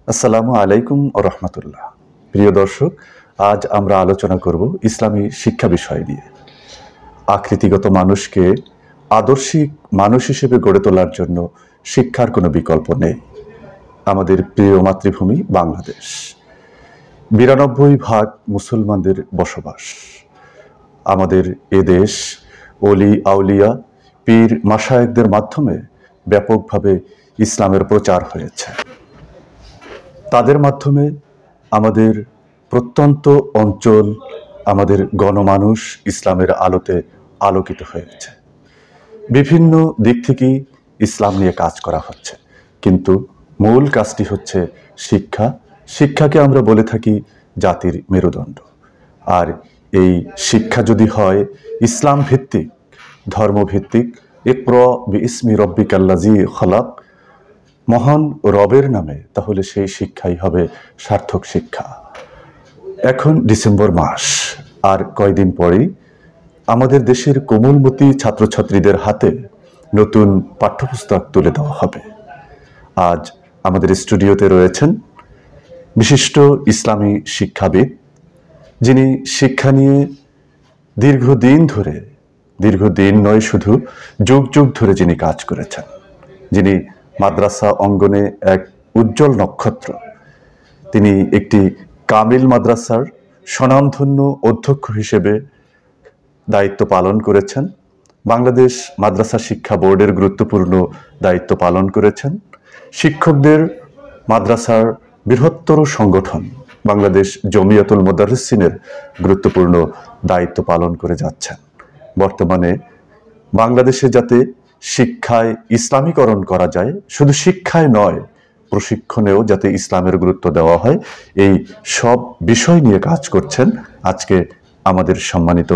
আসসালামু আলাইকুম ও রহমতুল্লাহ। প্রিয় দর্শক, আজ আমরা আলোচনা করব ইসলামী শিক্ষা বিষয় নিয়ে। আকৃতিগত মানুষকে আদর্শিক মানুষ হিসেবে গড়ে তোলার জন্য শিক্ষার কোনো বিকল্প নেই। আমাদের প্রিয় মাতৃভূমি বাংলাদেশ, 92% মুসলমানদের বসবাস। আমাদের এ দেশ অলি আউলিয়া পীর মাশায়েখদের মাধ্যমে ব্যাপকভাবে ইসলামের প্রচার হয়েছে। তাদের মাধ্যমে আমাদের প্রত্যন্ত অঞ্চল, আমাদের গণমানুষ ইসলামের আলোতে আলোকিত হয়েছে। বিভিন্ন দিক থেকেই ইসলাম নিয়ে কাজ করা হচ্ছে, কিন্তু মূল কাজটি হচ্ছে শিক্ষা। শিক্ষাকে আমরা বলে থাকি জাতির মেরুদণ্ড। আর এই শিক্ষা যদি হয় ইসলাম ভিত্তিক, ধর্মভিত্তিক, ইকরা বিইসমি রব্বিকাল্লাযী খলাক, মহান রবের নামে, তাহলে সেই শিক্ষাই হবে সার্থক শিক্ষা। এখন ডিসেম্বর মাস, আর কয়দিন পরেই আমাদের দেশের কোমলমতি ছাত্রছাত্রীদের হাতে নতুন পাঠ্যপুস্তক তুলে দেওয়া হবে। আজ আমাদের স্টুডিওতে রয়েছেন বিশিষ্ট ইসলামী শিক্ষাবিদ, যিনি শিক্ষা নিয়ে দীর্ঘদিন নয়, শুধু যুগ যুগ ধরে যিনি কাজ করেছেন, যিনি মাদ্রাসা অঙ্গনে এক উজ্জ্বল নক্ষত্র। তিনি একটি কামিল মাদ্রাসার স্বনামধন্য অধ্যক্ষ হিসেবে দায়িত্ব পালন করেছেন। বাংলাদেশ মাদ্রাসা শিক্ষা বোর্ডের গুরুত্বপূর্ণ দায়িত্ব পালন করেছেন। শিক্ষকদের মাদ্রাসার বৃহত্তর সংগঠন বাংলাদেশ জমিয়তুল মুদাররিসিনের গুরুত্বপূর্ণ দায়িত্ব পালন করে যাচ্ছেন। বর্তমানে বাংলাদেশে যাতে শিক্ষায় ইসলামীকরণ করা যায়, শুধু শিক্ষায় নয়, প্রশিক্ষণেও যাতে ইসলামের গুরুত্ব দেওয়া হয়, এই সব বিষয় নিয়ে কাজ করছেন আজকে আমাদের সম্মানিত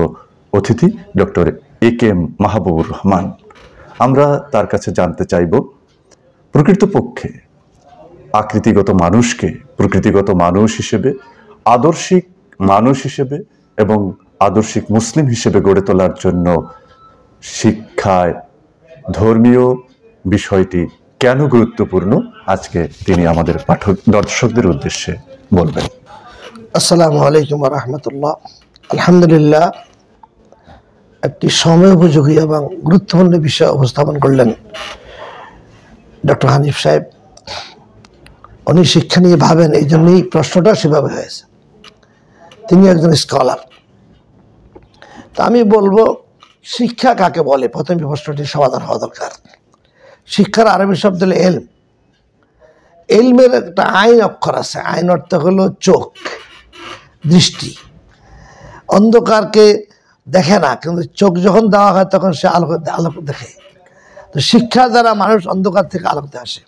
অতিথি ডক্টর একেএম মাহবুবুর রহমান। আমরা তার কাছে জানতে চাইব, প্রকৃতপক্ষে আকৃতিগত মানুষকে প্রকৃতিগত মানুষ হিসেবে, আদর্শিক মানুষ হিসেবে এবং আদর্শিক মুসলিম হিসেবে গড়ে তোলার জন্য শিক্ষায় ধর্মীয় বিষয়টি কেন গুরুত্বপূর্ণ, আজকে তিনি আমাদের দর্শকদের উদ্দেশ্যে বলবেন। আসসালামু আলাইকুম ওয়া রাহমাতুল্লাহ। আলহামদুলিল্লাহ, একটি সময় উপযোগী এবং গুরুত্বপূর্ণ বিষয় উপস্থাপন করলেন ডক্টর হানিফ সাহেব। উনি শিক্ষা নিয়ে ভাবেন, এই জন্যই প্রশ্নটা সেভাবে হয়েছে। তিনি একজন স্কলার। তা আমি বলবো, শিক্ষা কাকে বলে, প্রথমে প্রশ্নটির সমাধান হওয়া দরকার। শিক্ষার আরবি শব্দ হলো এলম। এলমের একটা আইন অক্ষর আছে। আইন অর্থ হলো চোখ, দৃষ্টি। অন্ধকারকে দেখে না, কিন্তু চোখ যখন দেওয়া হয় তখন সে আলোক দেখে। তো শিক্ষার দ্বারা মানুষ অন্ধকার থেকে আলোতে আসে।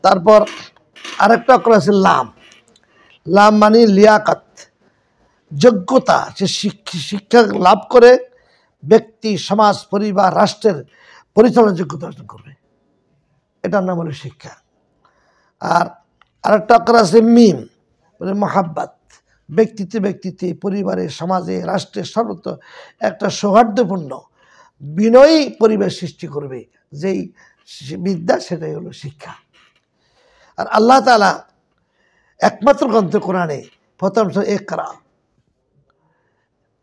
তারপর আরেকটা অক্ষর আছে লাম। লাম মানে লিয়াকাত, যোগ্যতা। সে শিক্ষা লাভ করে ব্যক্তি, সমাজ, পরিবার, রাষ্ট্রের পরিচালনার যোগ্যতা অর্জন করবে। এটার নাম হলো শিক্ষা। আর আরেকটা অক্ষর আছে মিম, মানে মহাব্বাত। ব্যক্তিত্বে, পরিবারে, সমাজে, রাষ্ট্রের সর্বত্র একটা সৌহার্দ্যপূর্ণ বিনয়ী পরিবেশ সৃষ্টি করবে যেই বিদ্যা, সেটাই হলো শিক্ষা। আর আল্লাহ তাআলা একমাত্র গ্রন্থ কোরআনে প্রথম ইকরা,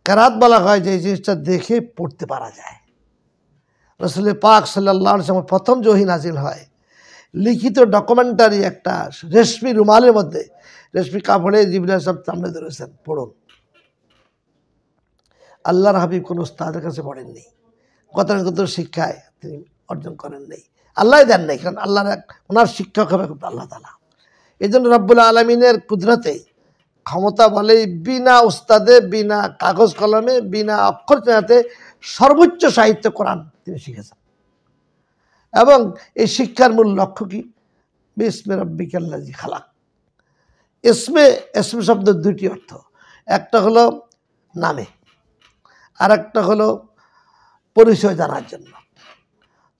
কেরাত বলা হয় যে এই জিনিসটা দেখে পড়তে পারা যায়। রাসূল পাক সাল্লাল্লাহু আলাইহি ওয়াসাল্লাম প্রথম যে ওহী নাজিল হয়, লিখিত ডকুমেন্টারি একটা রেশমি রুমালের মধ্যে, রেশমি কাপড়ে জিবরাইল সাহেব সামনে ধরেছেন, পড়ুন। আল্লাহর হাবিব কোনো উস্তাদের কাছে পড়েননি, গতানুগত শিক্ষায় তিনি অর্জন করেন নাই, আল্লাহ দেন নাই। কারণ আল্লাহর ওনার শিক্ষক হবে আল্লাহ তাআলা। এই জন্য রব্বুল আলমিনের কুদরতে ক্ষমতা বলে, বিনা উস্তাদে, বিনা কাগজ কলমে, বিনা অক্ষর চেনাতে সর্বোচ্চ সাহিত্য কোরআন তিনি শিখেছেন। এবং এই শিক্ষার মূল লক্ষ্য কি? বিসমি রব্বিকাল্লাযী খালাক। ইসমে শব্দ দুটি অর্থ। একটা হলো নামে, আর একটা হলো পরিচয় জানার জন্য।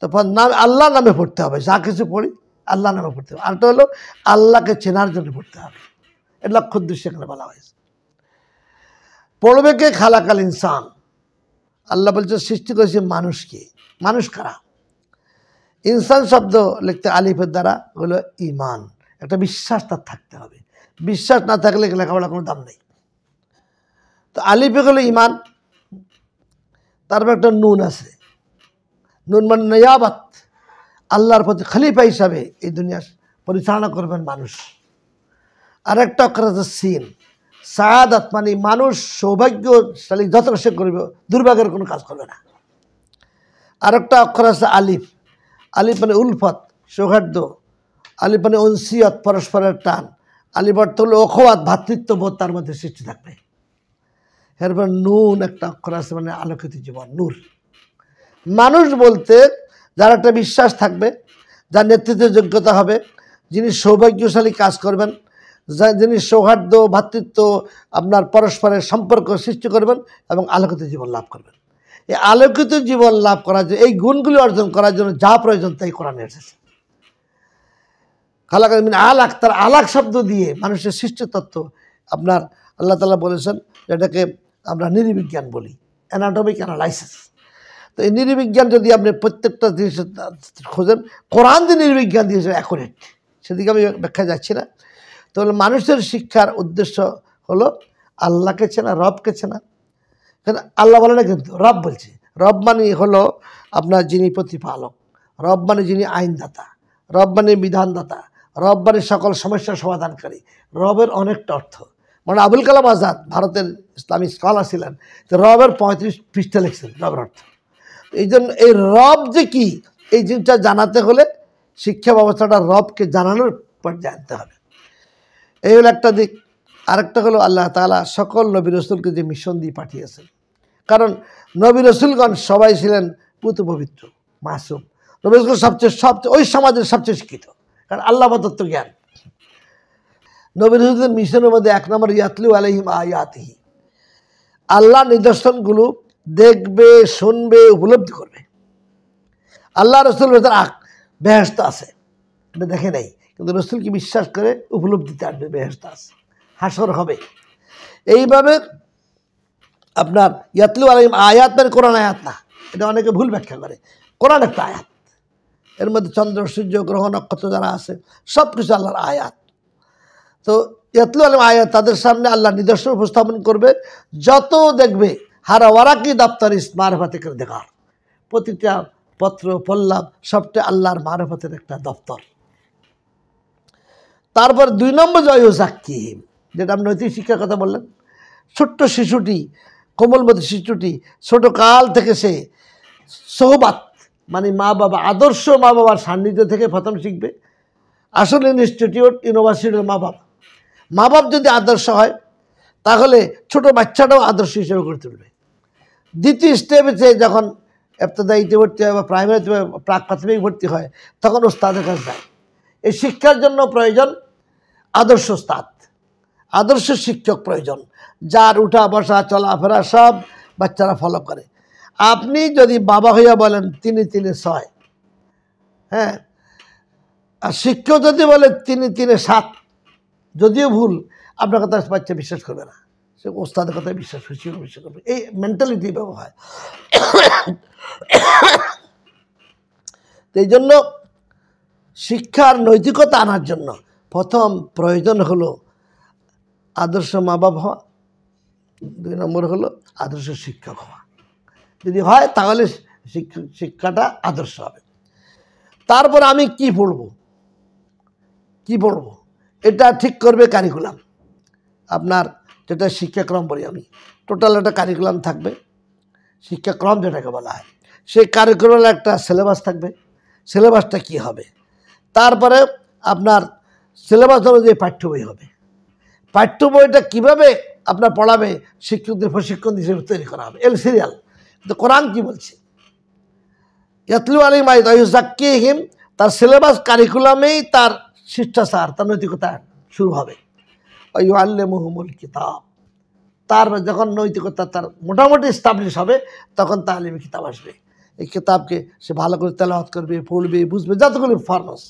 তখন নাম আল্লাহ নামে পড়তে হবে, যা কিছু পড়ি আল্লাহ নামে পড়তে হবে। আরেকটা হলো আল্লাহকে চেনার জন্য পড়তে হবে। এর লক্ষ্য উদ্দেশ্য এখানে বলা হয়েছে। পড়বে কে? খালাকাল ইনসান। আল্লাহ বলছে সৃষ্টি করেছে মানুষকে। মানুষ কারা? ইনসান শব্দ লিখতে আলিফের দ্বারা হলো ইমান, একটা বিশ্বাস তার থাকতে হবে। বিশ্বাস না থাকলে লেখাপড়া কোনো দাম নেই। তো আলিফে হলো ইমান, তারপর একটা নুন আছে, নুন মানে নিয়াবত, আল্লাহর প্রতি খলিফা হিসাবে এই দুনিয়া পরিচালনা করবেন মানুষ। আর একটা অক্ষর আছে সিন, সাআদাত মানে মানুষ সৌভাগ্যশালী যত সে করবে, দুর্ভাগ্যের কোনো কাজ করবে না। আর একটা অক্ষর আছে আলিফ, আলিফ মানে উলফত, সৌহার্দ্য, আলিফ মানে অনসিয়ত, পরস্পরের টান, আলিফ অর্থ হলো অখওয়াত, ভ্রাতৃত্ববোধ তার মধ্যে সৃষ্টি থাকবে। এরপর নুন একটা অক্ষর আছে মানে আলোকিত জীবন, নূর। মানুষ বলতে যার একটা বিশ্বাস থাকবে, যার নেতৃত্বের যোগ্যতা হবে, যিনি সৌভাগ্যশালী কাজ করবেন, যিনি সৌহার্দ্য, ভ্রাতৃত্ব, আপনার পরস্পরের সম্পর্ক সৃষ্টি করবেন এবং আলোকিত জীবন লাভ করবেন। এই আলোকিত জীবন লাভ করার জন্য, এই গুণগুলি অর্জন করার জন্য যা প্রয়োজন তাই কোরআনে এসেছে। খালাক মিন আলাক, তার আলাক শব্দ দিয়ে মানুষের সৃষ্টি তত্ত্ব আপনার আল্লাহ তাআলা বলেছেন, যেটাকে আমরা নির্বিজ্ঞান বলি, অ্যানাটমিক অ্যানালাইসিস। তো এই নির্বিজ্ঞান যদি আপনি প্রত্যেকটা জিনিস খোঁজেন, কোরআন যে নির্বিজ্ঞান দিয়েছে অ্যাকুরেট, সেদিকে আমি ব্যাখ্যা যাচ্ছি না। তাহলে মানুষের শিক্ষার উদ্দেশ্য হলো আল্লাহকে চেনা, রবকে চেনা। আল্লাহ বলে না কিন্তু রব বলছে। রব মানে হলো আপনার যিনি প্রতিপালক, রব মানে যিনি আইনদাতা, রব মানে বিধানদাতা, রব মানে সকল সমস্যার সমাধানকারী। রবের অনেকটা অর্থ, মানে আবুল কালাম আজাদ ভারতের ইসলামী স্কলার ছিলেন, তো রবের 35 পৃষ্ঠা লিখছেন রবের অর্থ। এই জন্য এই রব যে কি, এই জিনিসটা জানাতে হলে শিক্ষা ব্যবস্থাটা রবকে জানানোর পর জানতে হবে। এই হলো একটা দিক। আরেকটা হলো আল্লাহ তাআলা সকল নবী রসুলকে যে মিশন দিয়ে পাঠিয়েছেন, কারণ নবী রসুলগণ সবাই ছিলেন পুত পবিত্র, মাসুম। নবী রসুল সবচেয়ে ওই সমাজের সবচেয়ে শিক্ষিত, কারণ আল্লাহ প্রদত্ত জ্ঞান। নবী রসুলের মিশনের মধ্যে 1 নম্বর ইয়াতলু আলাইহিম আয়াতিহি, আল্লাহ নিদর্শনগুলো দেখবে, শুনবে, উপলব্ধি করবে। আল্লাহ রসুল বেহেশত আছে, এটা দেখে নেই, কিন্তু রসুলকে বিশ্বাস করে উপলব্ধিতে আসবে, বেহেশত আছে, হাসর হবে। এইভাবে আপনার ইয়াতলু আলাইহিম আয়াত মানে কোরআন আয়াত না, এটা অনেকে ভুল ব্যাখ্যা করে। কোরআন একটা আয়াত, এর মধ্যে চন্দ্র, সূর্য, গ্রহ, নক্ষত্র যারা আছে সব কিছু আল্লাহর আয়াত। তো ইয়াতলু আলাইহিম আয়াত, তাদের সামনে আল্লাহ নিদর্শন উপস্থাপন করবে। যত দেখবে হারা ওয়ারাকি দপ্তর ইস মারফাতিক দেখার, প্রতিটা পত্র পল্লাব সবটা আল্লাহর মারফতের একটা দপ্তর। তারপর 2 নম্বর জয় জাক্কিহিম, যেটা আপনি নৈতিক শিক্ষার কথা বললেন। ছোট্ট শিশুটি, কোমলমতি শিশুটি ছোট কাল থেকে সে সোহবাত মানে মা বাবা, আদর্শ মা বাবার সান্নিধ্য থেকে প্রথম শিখবে। আসলে ইনস্টিটিউট, ইউনিভার্সিটির মা বাবা, মা বাপ যদি আদর্শ হয় তাহলে ছোট বাচ্চাটাও আদর্শ হিসেবে গড়ে তুলবে। দ্বিতীয় স্টেপে যখন ইবতেদায়ীতে ভর্তি হয় বা প্রাইমারিতে প্রাক প্রাথমিক ভর্তি হয়, তখন ওস্তাদের কাছে যায়। এই শিক্ষার জন্য প্রয়োজন আদর্শ ওস্তাদ, আদর্শ শিক্ষক প্রয়োজন, যার উঠা বসা চলাফেরা সব বাচ্চারা ফলো করে। আপনি যদি বাবা হইয়া বলেন 3 3 6, হ্যাঁ, আর শিক্ষক যদি বলে 3 3 7, যদিও ভুল, আপনার কথা বাচ্চা বিশ্বাস করবে না, সে ওস্তাদের কথায় বিশ্বাস করবে। এই মেন্টালিটি ব্যবহার। এই জন্য শিক্ষার নৈতিকতা আনার জন্য প্রথম প্রয়োজন হলো আদর্শ মা বাবা হওয়া, 2 নম্বর হলো আদর্শ শিক্ষক হওয়া। যদি হয় তাহলে শিক্ষাটা আদর্শ হবে। তারপর আমি কি পড়ব, এটা ঠিক করবে কারিকুলাম। আপনার যেটা শিক্ষাক্রম বলি আমি, টোটাল একটা কারিকুলাম থাকবে, শিক্ষাক্রম যেটাকে বলা হয়। সেই কারিকুলামের একটা সিলেবাস থাকবে, সিলেবাসটা কি হবে। তারপরে আপনার সিলেবাস অনুযায়ী পাঠ্য বই হবে। পাঠ্য বইটা কীভাবে আপনার পড়াবে, শিক্ষকদের প্রশিক্ষণ হিসেবে তৈরি করা হবে। এল সিরিয়াল। কিন্তু কোরআন কি বলছে, ইয়াতলু আলাইহিম আয়াতিহি, তার সিলেবাস কারিকুলামেই তার শিষ্টাচার, তার নৈতিকতা শুরু হবে। ইউআল্লিমুহুমুল কিতাব, তার যখন নৈতিকতা তার মোটামুটি এস্টাবলিশ হবে, তখন তালিমি কিতাব আসবে। এই কিতাবকে সে ভালো করে তেলাওয়াত করবে, পড়বে, বুঝবে, যতগুলি ফরজ।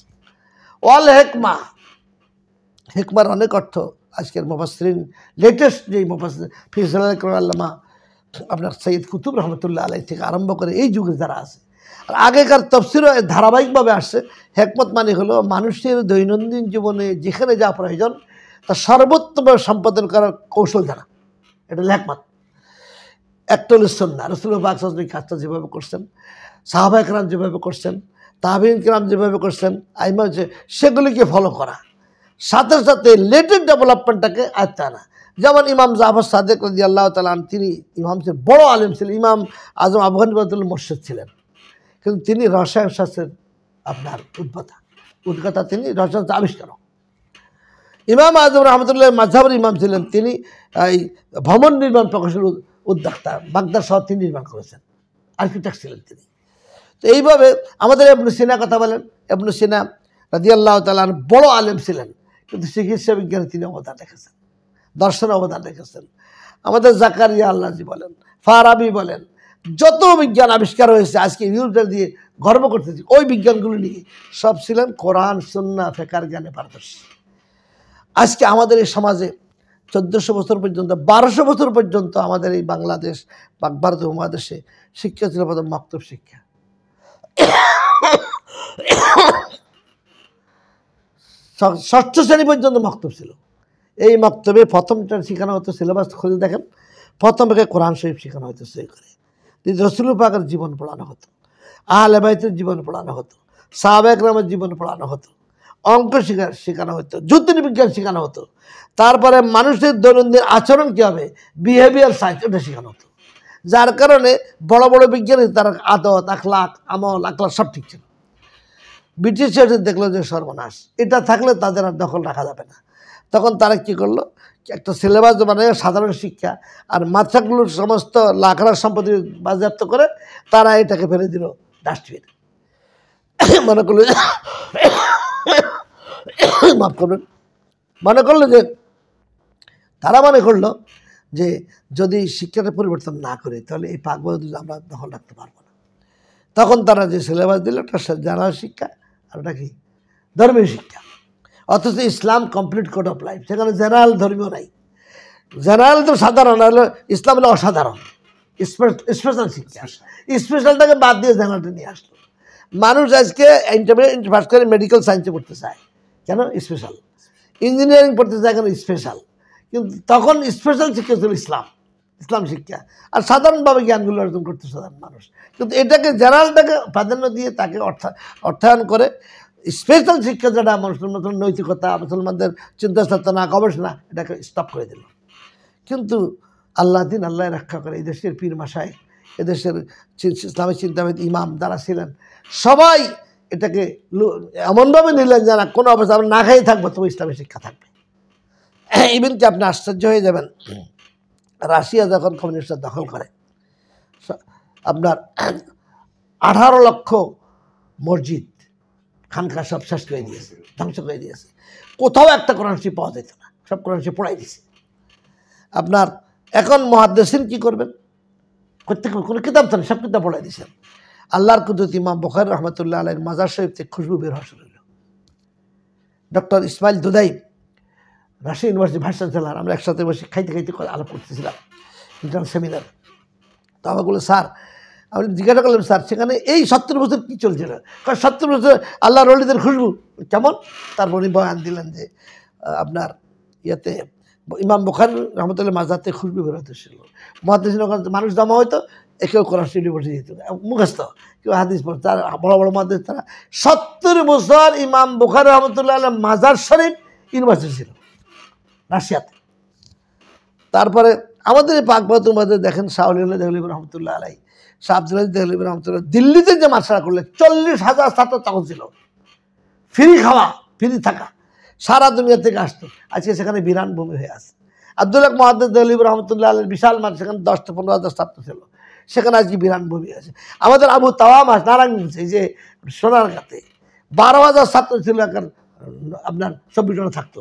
ওয়াল হেকমা, হেকমার অনেক অর্থ আজকের মুফাসসিরিন, লেটেস্ট যেই মুফাসসির ফিজলাল আল্লামা আপনার সৈয়দ কুতুব রহমতুল্লাহ আলাইহি থেকে আরম্ভ করে এই যুগে যারা আছে, আর আগেকার তফসিরও ধারাবাহিকভাবে আসছে। হেকমত মানে হলো মানুষের দৈনন্দিন জীবনে যেখানে যা প্রয়োজন তা সর্বোত্তমভাবে সম্পাদন করার কৌশল জানা, এটা হেকমত। একটা হলো সুন্নাহ, রাসূলুল্লাহ পাক সাল্লাল্লাহু আলাইহি ওয়াসাল্লাম কাজটা যেভাবে করছেন, সাহাবায়ে কেরাম যেভাবে করছেন, তাবিঈন কেরাম যেভাবে করছেন, আইমা সেগুলিকে ফলো করা, সাথে সাথে লেটেস্ট ডেভেলপমেন্টটাকে আয়ত্তে আনা। যেমন ইমাম জাফর সাদেক রাদিয়াল্লাহু তাআলা আনহু, তিনি ইমাম ছিলেন, বড় আলেম ছিলেন, ইমাম আজম আবু হানিফা মুর্শিদ ছিলেন, কিন্তু তিনি রসায়ন শাস্ত্রের আপনার উদ্গতা, তিনি রসায়ন আবিষ্কারক। ইমাম আজম রহমতুল্লাহ মাযহাবের ইমাম ছিলেন, তিনি এই ভবন নির্মাণ প্রকৌশল উদ্যোক্তা, বাগদাদ শহর তিনি নির্মাণ করেছেন, আর্কিটেক্ট ছিলেন তিনি। তো এইভাবে আমাদের ইবনে সিনা কথা বলেন, ইবনে সিনা রাদিয়াল্লাহু তাআলা বড় আলেম ছিলেন, কিন্তু চিকিৎসা বিজ্ঞানে তিনি অবদান রেখেছেন, দর্শনে অবদান রেখেছেন। আমাদের জাকারিয়া আল্লাহজি বলেন, ফারাবি বলেন, যত বিজ্ঞান আবিষ্কার হয়েছে আজকে ইউরোপের দিয়ে গর্ব করতেছি, ওই বিজ্ঞানগুলো নিয়ে সব ছিলেন কোরআন সুন্নাহ ফিকহের জ্ঞানে পারদর্শী। আজকে আমাদের এই সমাজে 1400 বছর পর্যন্ত, 1200 বছর পর্যন্ত আমাদের এই বাংলাদেশ বা ভারত উপমহাদেশে শিক্ষা ছিল প্রথম মাকতব শিক্ষা। ষষ্ঠ শ্রেণী পর্যন্ত মাকতব ছিল। এই মাকতবে প্রথমটা শেখানো হতো, সিলেবাস খুঁজে দেখেন, প্রথম থেকে কোরআন শরীফ শেখানো হতো, সই করে রাসূলুল্লাহ পাকের জীবন পড়ানো হতো, আহলে বাইতের জীবন পড়ানো হতো, সাহাবায়ে কেরামের জীবন পড়ানো হতো, অঙ্ক শেখানো হতো, জ্যোতির্বিজ্ঞান শেখানো হতো, তারপরে মানুষের দৈনন্দিন আচরণ কী হবে, বিহেভিয়ার সায়েন্স, ওটা শেখানো হতো। যার কারণে বড় বড় বিজ্ঞানী তার আদত, আখলাক, আমল, আখলাক সব ঠিক ছিল। ব্রিটিশ এসে দেখলো যে সর্বনাশ, এটা থাকলে তাদের আর দখল রাখা যাবে না। তখন তারা কী করলো, একটা সিলেবাস মানে সাধারণ শিক্ষা, আর মাদ্রাসাগুলোর সমস্ত লাখড়ার সম্পত্তি বাজেয়াপ্ত করে তারা এটাকে ফেলে দিল ডাস্টবিন। মনে করলো মাফ করবেন, মনে করলো যে তারা মনে করলো যে যদি শিক্ষাটা পরিবর্তন না করে তাহলে এই পাকবাদ আমরা দখল রাখতে পারবো না। তখন তারা যে সিলেবাস দিল ওটা জেনারেল শিক্ষা, আর ওটা কি ধর্মীয় শিক্ষা। অথচ ইসলাম কমপ্লিট কোড অফ লাইফ, সেখানে জেনারেল ধর্মীয় নাই। জেনারেল তো সাধারণ, হলো ইসলাম হলো অসাধারণ, স্পেশাল শিক্ষা। স্পেশালটাকে বাদ দিয়ে জেনারেলটা নিয়ে আসলো। মানুষ আজকে ইন্টারমিডিয়েট পাস করে মেডিকেল সায়েন্সে পড়তে চায়, কেন স্পেশাল। ইঞ্জিনিয়ারিং পড়তে চায়, কেন স্পেশাল। কিন্তু তখন স্পেশাল শিক্ষা ছিল ইসলাম শিক্ষা, আর সাধারণভাবে জ্ঞানগুলো অর্জন করতে সাধারণ মানুষ। কিন্তু এটাকে জেনারেলটাকে প্রাধান্য দিয়ে তাকে অর্থায়ন করে স্পেশাল শিক্ষা, যেটা মুসলমান নৈতিকতা, মুসলমানদের চিন্তা চেতনা, গবেষণা, এটাকে স্টপ করে দিল। কিন্তু আল্লাহ দিন আল্লাহ রক্ষা করে, এই দেশের পীর মাশায়েখ, এদেশের ইসলামী চিন্তাবিদ ইমাম যারা ছিলেন, সবাই এটাকে এমনভাবে নিলেন যে না, কোনো অবস্থা আমরা না খাই থাকবো, তবু ইসলামী শিক্ষা থাকবে। ইভেন কি আপনি আশ্চর্য হয়ে যাবেন, রাশিয়া যখন কমিউনিস্টরা দখল করে, আপনার 18 লক্ষ মসজিদ খানকা সব শেষ করে দিয়েছে, ধ্বংস করে দিয়েছে। কোথাও একটা কোরআন শরীফ পাওয়া যেত না, সব কোরআন শরীফ পড়াই দিয়েছে। আপনার এখন মুহাদ্দিসিন কি করবেন, কোনো কিতাব তো সব কিতাব পড়াই দিয়েছেন। আল্লাহর কুদরত ইমাম বুখারী রহমতুল্লাহ আলাইহির মাজার শরীফ থেকে খুশবু বের হওয়া শুরু হলো। ডক্টর ইসমাইল দুদাই রাজশাহী ইউনিভার্সিটি ভাইস চ্যান্সেলর, আমরা একসাথে বসে খাইতে খাইতে আলাপ করতেছিলাম ইন্টারন্যাশনাল সেমিনার। তো আমাকে বলে, স্যার, আমি জিজ্ঞাসা করলাম, স্যার সেখানে এই 70 বছর কী চলছিল? কারণ 70 বছর আল্লাহর ওলিদের খুশবু কেমন? তারপর উনি বয়ান দিলেন যে আপনার ইয়েতে ইমাম বুখারী রহমতুল্লাহ মাজার থেকে খুশবু বের হতেছিল। মুহাদ্দিসিন মানুষ জমা হয়তো, কেউ কোরআন শরীফ বসে যেত মুখস্থ, কেউ হাদিস পড়তো। তার বড় বড় মুহাদ্দিস, তারা 70 বছর ইমাম বুখারী রহমতুল্লাহ আলাইহি মাজার শরীফ ইউনিভার্সিটি ছিল রাশিয়াতে। তারপরে আমাদের এই পাক বাহাদুর মধ্যে দেখেন শাহ ওলিউল্লাহ দেহলভী রহমতুল্লাহ আলাইহি, শাহ আব্দুল আজিজ দেহলভী রহমতুল্লাহ, দিল্লিতে যে মাদ্রাসা করলেন 40,000 ছাত্র তখন ছিল, ফ্রি খাওয়া, ফ্রি থাকা, সারা দুনিয়া থেকে আসতো। আজকে সেখানে বিরান ভূমি হয়ে আছে। আব্দুল হক মুহাদ্দিস দেহলভী রহমতুল্লাহ আলাইহি বিশাল মাঠ, সেখানে 10-15,000 ছাত্র ছিল, সেখানে আজকে বিরান ভূমি আছে। আমাদের আবু তাওয়াম নারায়ণগঞ্জ, এই যে সোনারগাঁতে 12,000 ছাত্র ছিল, আপনার 24 জন থাকতো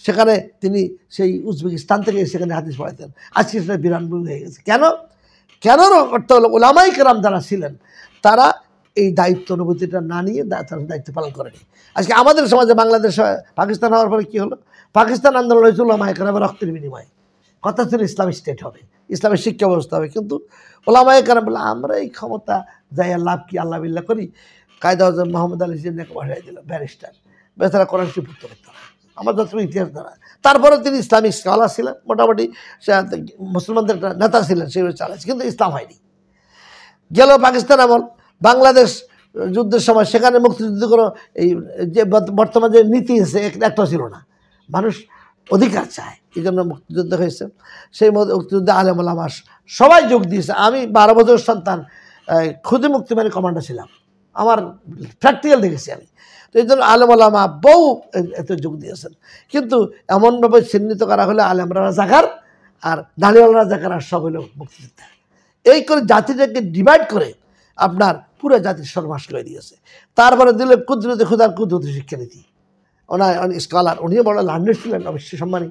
সেখানে। তিনি সেই উজবেকিস্তান থেকে সেখানে হাদিস পড়াইতেন। আজকে সেটা বিরান ভূমি হয়ে গেছে। কেন অর্থ হলো ওলামাই কেরাম যারা ছিলেন তারা এই দায়িত্ব অনুভূতিটা না নিয়ে তারা দায়িত্ব পালন করেনি। আজকে আমাদের সমাজে বাংলাদেশ পাকিস্তান হওয়ার পরে কী হলো, পাকিস্তান আন্দোলন হয়েছিল ওলামায়ে কেরামের রক্তের বিনিময়ে। কথা ছিল ইসলামিক স্টেট হবে, ইসলামের শিক্ষা ব্যবস্থা হবে, কিন্তু ওলামায়ে কেরাম বলে আমরা এই ক্ষমতা যাই লাভ কি, আল্লাহ বিল্লাহ করি। কায়দা হজরত মোহাম্মদ আলী জিন্নাকে বসাই দিল ব্যারিস্টার, বেচারা কোরআন শরীফ পড়তে পারত না, আমার যত ইতিহাস দ্বারা। তারপরে তিনি ইসলামিক স্কলার ছিলেন, মোটামুটি সে মুসলমানদের একটা নেতা ছিলেন, সেভাবে চালাচ্ছে, কিন্তু ইসলাম হয়নি। গেল পাকিস্তান আমল, বাংলাদেশ যুদ্ধের সময় সেখানে মুক্তিযুদ্ধ কোনো এই যে বর্তমান যে নীতি আছে একটা ছিল না, মানুষ অধিকার চায়, এই জন্য মুক্তিযুদ্ধ হয়েছে। সেই মুক্তিযুদ্ধে আলেম ওলামা সবাই যোগ দিয়েছে। আমি 12 বছরের সন্তান, খুদে মুক্তি বাহিনীর কমান্ডার ছিলাম, আমার প্র্যাকটিক্যাল দেখেছি আমি। তো এই জন্য আলেম ওলামা বহু এতে যোগ দিয়েছেন। কিন্তু এমনভাবে চিহ্নিত করা হলে আলেমরা রাজাকার আর দাঁড়িওয়ালা রাজাকার আর সব হলো মুক্তিযোদ্ধা, এই করে জাতিটাকে ডিভাইড করে আপনার পুরো জাতির সর্বনাশ করে দিয়েছে। তারপরে দিলে কুদরতে খুদার কুদরতি শিক্ষানীতি, ওনার স্কলার, উনিও বড় লার্নার ছিলেন অবশ্যই সম্মানী,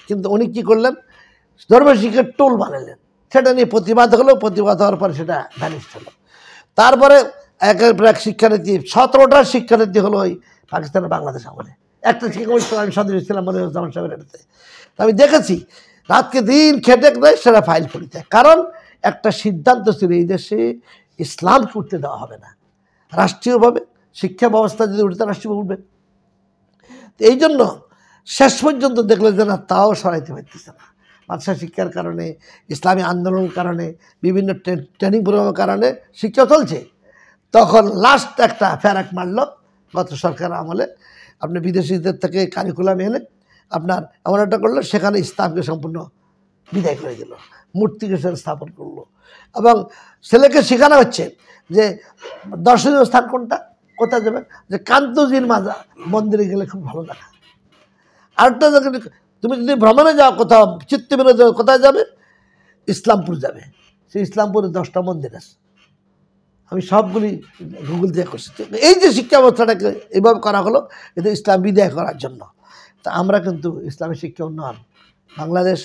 কিন্তু উনি কী করলেন, ধর্মশিক্ষার টোল বানালেন, সেটা নিয়ে প্রতিবাদ হলো, প্রতিবাদ হওয়ার পরে সেটা ভ্যানিশ হলো। তারপরে একের পর এক শিক্ষানীতি, 17টা শিক্ষানীতি হলো ওই পাকিস্তানের বাংলাদেশ আমলে। একটা শিক্ষা আমি সদস্য ছিলাম মনিরুজ্জামান সাহেবের এটাতে, আমি দেখেছি রাতকে দিন খেটে নেয় সেটা ফাইল করিতে, কারণ একটা সিদ্ধান্ত ছিল এই দেশে ইসলামকে উঠতে দেওয়া হবে না, রাষ্ট্রীয়ভাবে শিক্ষা ব্যবস্থা যদি উঠতে রাষ্ট্রীয়ভাবে উঠবে। এই জন্য শেষ পর্যন্ত দেখলো যে না, তাও সরাইতে পারতেছে না, মাদ্রাসা শিক্ষার কারণে, ইসলামী আন্দোলনের কারণে, বিভিন্ন ট্রেনিং প্রোগ্রামের কারণে শিক্ষা চলছে। তখন লাস্ট একটা ফেরাক মারল গত সরকার আমলে, আপনি বিদেশিদের থেকে কারিকুলাম এনে আপনার এমন একটা করলো, সেখানে ইসলামকে সম্পূর্ণ বিদায় করে দিল, মূর্তিকে সে স্থাপন করলো, এবং ছেলেকে শেখানো হচ্ছে যে দর্শনীয় স্থান কোনটা, কোথায় যাবে, যে কান্তজির মাজা মন্দিরে গেলে খুব ভালো জায়গা। আরেকটা জায়গা, তুমি যদি ভ্রমণে যাও কোথাও, চিত্ত বিনোদন কোথায় যাবে, ইসলামপুর যাবে, সেই ইসলামপুরে 10টা মন্দির আছে, আমি সবগুলি গুগল দিয়ে করছি। এই যে শিক্ষা ব্যবস্থাটাকে এইভাবে করা হলো, এটা ইসলাম বিদায় করার জন্য। তা আমরা কিন্তু ইসলামী শিক্ষা উন্নয়ন বাংলাদেশ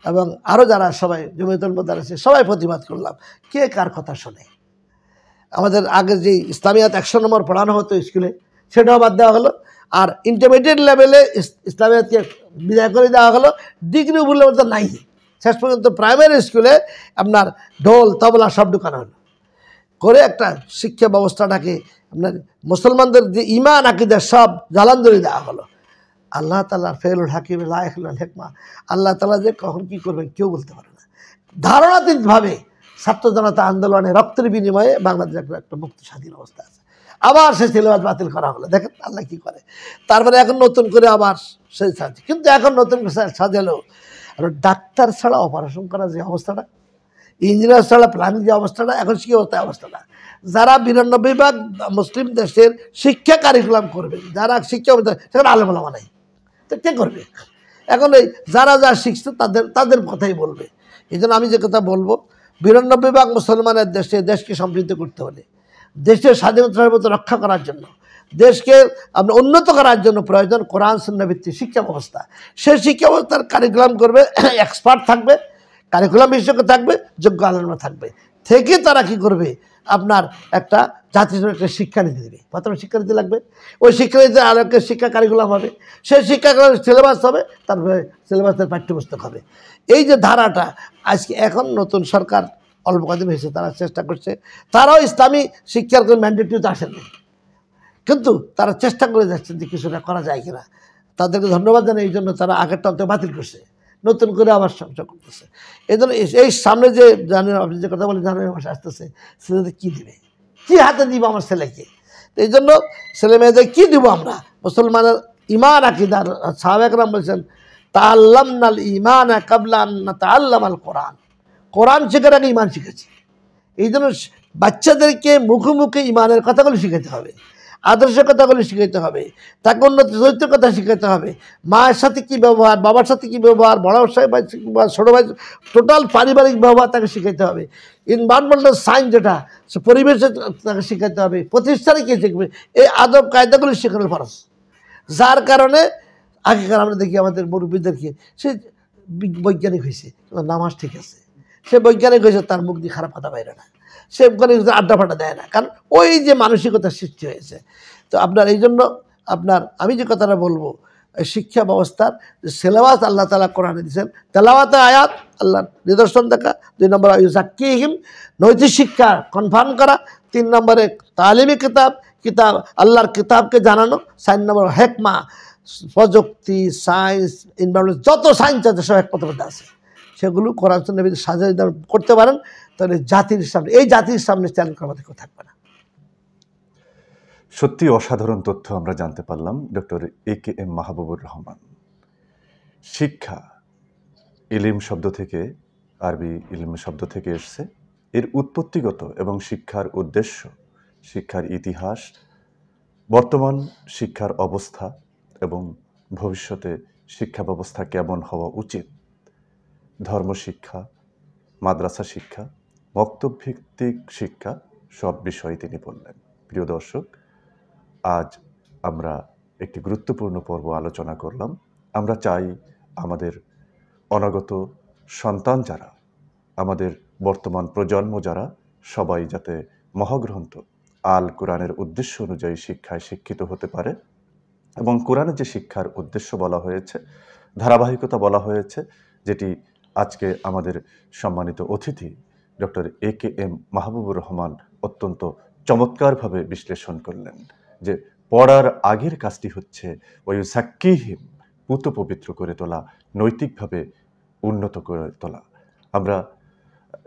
এবং আরও যারা সবাই জমিয়তুল মাদারিস সবাই প্রতিবাদ করলাম, কে কার কথা শোনে। আমাদের আগে যে ইসলামিয়াত 100 নম্বর পড়ানো হতো স্কুলে, সেটাও বাদ দেওয়া হলো, আর ইন্টারমিডিয়েট লেভেলে ইসলামিয়াতকে বিদায় করে দেওয়া হলো, ডিগ্রি বলে তো নাই। শেষ পর্যন্ত প্রাইমারি স্কুলে আপনার ঢোল তবলা সব ঢুকানো হলো, করে একটা শিক্ষা ব্যবস্থাটাকে আপনার মুসলমানদের যে ইমান আকিদা সব জালাঞ্জলি দেওয়া হলো। আল্লাহ তাআলার ফেলুল হাকিম লাইহুল হেকমা, আল্লাহ তাআলা যে কখন কী করবেন কেউ বলতে পারে না। ধারণাতীতভাবে ছাত্র জনতা আন্দোলনে রক্তের বিনিময়ে বাংলাদেশ একটা মুক্ত স্বাধীন অবস্থা আছে। আবার সেই সিলেবাস বাতিল করা হলো, দেখেন আল্লাহ কী করে। তারপরে এখন নতুন করে আবার সেই সাজে, কিন্তু এখন নতুন সাজালো, আর ডাক্তার ছাড়া অপারেশন করা যে অবস্থাটা, ইঞ্জিনিয়ার ছাড়া প্ল্যানিং যে অবস্থাটা, এখন কি অবস্থাটা, যারা 92 ভাগ মুসলিম দেশের শিক্ষা কারিকুলাম করবে, যারা শিক্ষা সেখানে আলেম ওলামা নাই, তো কে করবে? এখন এই যারা যা শিখছে তাদের কথাই বলবে। এই জন্য আমি যে কথা বলবো, 92 ভাগ মুসলমানের দেশকে সমৃদ্ধ করতে হলে, দেশের স্বাধীনতার মতো রক্ষা করার জন্য, দেশকে আপনার উন্নত করার জন্য প্রয়োজন কোরআন সুন্নাহ ভিত্তিক শিক্ষা ব্যবস্থা। সেই শিক্ষা ব্যবস্থার কারিকুলাম করবে, এক্সপার্ট থাকবে, কারিকুলাম বিশেষজ্ঞ থাকবে, যোগ্য আলেমরা থাকবে, থেকে তারা কি করবে, আপনার একটা জাতির একটা শিক্ষানীতি দেবে। প্রথমে শিক্ষানীতি লাগবে, ওই শিক্ষানীতিতে আলোকের শিক্ষা কারিকুলাম হবে, সেই শিক্ষা সিলেবাস হবে, তারপরে সিলেবাসের পাঠ্যপুস্তক হবে। এই যে ধারাটা আজকে এখন নতুন সরকার অল্প কদিন হয়েছে, তারা চেষ্টা করছে, তারাও ইসলামী শিক্ষার কোনো ম্যান্ডেটরিতে আসেনি, কিন্তু তারা চেষ্টা করে যাচ্ছেন যে কিছুটা করা যায় কিনা। তাদেরকে ধন্যবাদ জানাই, এই জন্য তারা আগেরটা অন্তত বাতিল করছে, নতুন করে আবার সংযোগ করতেছে। এই জন্য এই সামনে যে জানুয়ারি, আপনি যে কথা বলেন জানুয়ারি মাসে আসতেছে, ছেলেদের কী দেবে, কী হাতে দিব আমার ছেলেকে? এই জন্য ছেলে মেয়েদের কী দিব আমরা? মুসলমানের ইমান আকিদার সাহাবা কেরাম বলছেন, তাআল্লামনাল ঈমান ক্বাবলা আন নাতাআল্লামাল কোরআন, কোরআন শেখার আগে ইমান শিখেছি। এই জন্য বাচ্চাদেরকে মুখে মুখে ইমানের কথাগুলো শিখাতে হবে, আদর্শের কথাগুলো শিখাইতে হবে, তাকে উন্নত চরিত্রের কথা শিখাতে হবে, মায়ের সাথে কী ব্যবহার, বাবার সাথে কী ব্যবহার, বড় ভাই বা ছোটো ভাই, টোটাল পারিবারিক ব্যবহার তাকে শিখাইতে হবে। এনভায়রনমেন্টাল সায়েন্স যেটা, সে পরিবেশে তাকে শিখাতে হবে, প্রতিষ্ঠানে কে শিখবে, এই আদব কায়দাগুলো শেখানোর ফরজ। যার কারণে আগেকার আমরা দেখি আমাদের মুরব্বীদেরকে, সে বৈজ্ঞানিক হয়েছে, নামাজ ঠিক আছে, সে বৈজ্ঞানিক হয়েছে, তার মুখ দিয়ে খারাপ কথা বাইরে না, সে ওখানে আড্ডা ফাড্ডা দেয় না, কারণ ওই যে মানসিকতার সৃষ্টি হয়েছে। তো আপনার এই জন্য আপনার আমি যে কথাটা বলবো, এই শিক্ষা ব্যবস্থার যে সিলেবাস আল্লাহ তাআলা কোরআনে দিয়েছেন, তেলাওয়াতে আয়াত, আল্লাহর নিদর্শন দেখা, 2 নম্বরে ইউজাক্কিহিম, নৈতিক শিক্ষা কনফার্ম করা, 3 নম্বরে তালিমি কিতাব, আল্লাহর কিতাবকে জানানো, 4 নম্বর হেকমা, প্রযুক্তি, সায়েন্স, এনভায়রনমেন্ট, যত সায়েন্স আছে সব একমাত্র মধ্যে আছে, সেগুলো কোরআন সুন্নাহ সাজাই করতে পারেন, তাহলে এই জাতির সামনে চ্যালেঞ্জ আমাদের কেউ থাকবে না। সত্যি অসাধারণ তথ্য আমরা জানতে পারলাম ডক্টর AKM মাহবুবুর রহমান। শিক্ষা ইলম শব্দ থেকে, আরবি ইলম শব্দ থেকে এসছে। এর উৎপত্তিগত এবং শিক্ষার উদ্দেশ্য, শিক্ষার ইতিহাস, বর্তমান শিক্ষার অবস্থা এবং ভবিষ্যতে শিক্ষা ব্যবস্থা কেমন হওয়া উচিত, ধর্মশিক্ষা, মাদ্রাসা শিক্ষা, মক্তবভিত্তিক শিক্ষা, সব বিষয়ে তিনি বললেন। প্রিয় দর্শক, আজ আমরা একটি গুরুত্বপূর্ণ পর্ব আলোচনা করলাম। আমরা চাই আমাদের অনাগত সন্তান যারা, আমাদের বর্তমান প্রজন্ম যারা, সবাই যাতে মহাগ্রন্থ আল কোরআনের উদ্দেশ্য অনুযায়ী শিক্ষায় শিক্ষিত হতে পারে এবং কোরআনের যে শিক্ষার উদ্দেশ্য বলা হয়েছে, ধারাবাহিকতা বলা হয়েছে, যেটি আজকে আমাদের সম্মানিত অতিথি ডক্টর AKM মাহবুবুর রহমান অত্যন্ত চমৎকারভাবে বিশ্লেষণ করলেন, যে পড়ার আগের কাজটি হচ্ছে ওয়ুসাক্কিহিম, পুত পবিত্র করে তোলা, নৈতিকভাবে উন্নত করে তোলা। আমরা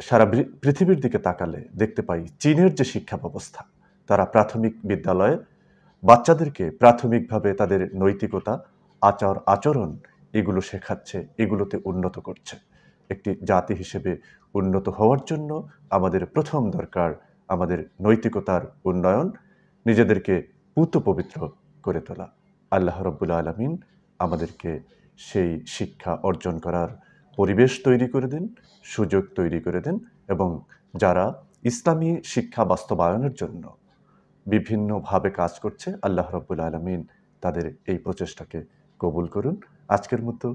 সারা পৃথিবীর দিকে তাকালে দেখতে পাই চীনের যে শিক্ষা ব্যবস্থা, তারা প্রাথমিক বিদ্যালয়ে বাচ্চাদেরকে প্রাথমিকভাবে তাদের নৈতিকতা, আচরণ এগুলো শেখাচ্ছে, এগুলোতে উন্নত করছে। একটি জাতি হিসেবে উন্নত হওয়ার জন্য আমাদের প্রথম দরকার আমাদের নৈতিকতার উন্নয়ন, নিজেদেরকে পুত পবিত্র করে তোলা। আল্লাহ রাব্বুল আলামিন আমাদেরকে সেই শিক্ষা অর্জন করার পরিবেশ তৈরি করে দেন, সুযোগ তৈরি করে দেন, এবং যারা ইসলামী শিক্ষা বাস্তবায়নের জন্য বিভিন্নভাবে কাজ করছে, আল্লাহ রাব্বুল আলামিন তাদের এই প্রচেষ্টাকে কবুল করুন। আজকের মতো